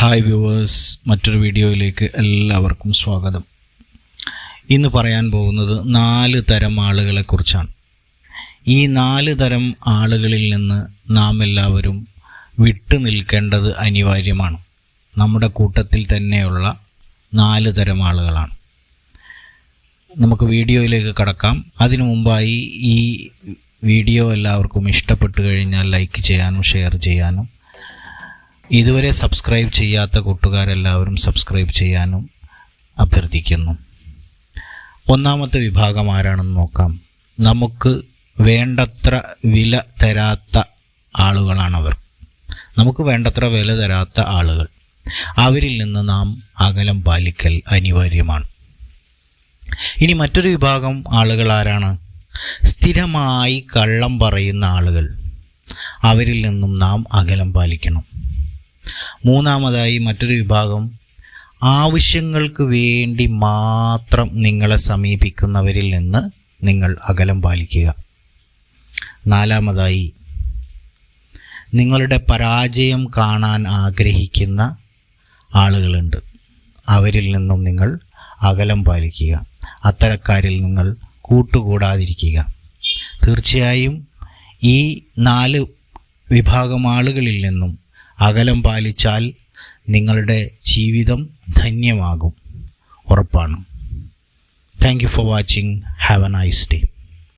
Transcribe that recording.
Hi viewers, മറ്റൊരു വീഡിയോയിലേക്ക് എല്ലാവർക്കും സ്വാഗതം. ഇന്ന് പറയാൻ പോകുന്നത് 4 തരം ആളുകളെക്കുറിച്ചാണ്. ഈ 4 തരം ആളുകളിൽ നിന്ന് നാം എല്ലാവരും വിട്ടു നിൽക്കേണ്ടത് അനിവാര്യമാണ്. നമ്മുടെ കൂട്ടത്തിൽ തന്നെയുള്ള 4 തരം ആളുകളാണ്. നമുക്ക് വീഡിയോയിലേക്ക് കടക്കാം. അതിനു മുമ്പായി ഈ വീഡിയോ എല്ലാവർക്കും ഇഷ്ടപ്പെട്ടു കഴിഞ്ഞാൽ ലൈക്ക് ചെയ്യാനും ഷെയർ ചെയ്യാനും, ഇതുവരെ സബ്സ്ക്രൈബ് ചെയ്യാത്ത കൂട്ടുകാരെല്ലാവരും സബ്സ്ക്രൈബ് ചെയ്യാനും അഭ്യർത്ഥിക്കുന്നു. ഒന്നാമത്തെ വിഭാഗം ആരാണെന്ന് നോക്കാം. നമുക്ക് വേണ്ടത്ര വില തരാത്ത ആളുകളാണവർ. നമുക്ക് വേണ്ടത്ര വില തരാത്ത ആളുകൾ. അവരിൽ നിന്ന് നാം അകലം പാലിക്കൽ അനിവാര്യമാണ്. ഇനി മറ്റൊരു വിഭാഗം ആളുകൾ ആരാണ്? സ്ഥിരമായി കള്ളം പറയുന്ന ആളുകൾ. അവരിൽ നിന്നും നാം അകലം പാലിക്കണം. മൂന്നാമതായി മറ്റൊരു വിഭാഗം ആവശ്യങ്ങൾക്ക് വേണ്ടി മാത്രം നിങ്ങളെ സമീപിക്കുന്നവരിൽ നിന്ന് നിങ്ങൾ അകലം പാലിക്കുക. നാലാമതായി നിങ്ങളുടെ പരാജയം കാണാൻ ആഗ്രഹിക്കുന്ന ആളുകളുണ്ട്. അവരിൽ നിന്നും നിങ്ങൾ അകലം പാലിക്കുക. അത്തരക്കാരിൽ നിങ്ങൾ കൂട്ടുകൂടാതിരിക്കുക. തീർച്ചയായും ഈ 4 വിഭാഗം ആളുകളിൽ നിന്നും അകലം പാലിച്ചാൽ നിങ്ങളുടെ ജീവിതം ധന്യമാകും, ഉറപ്പാണ്. Thank you for watching. Have A nice day.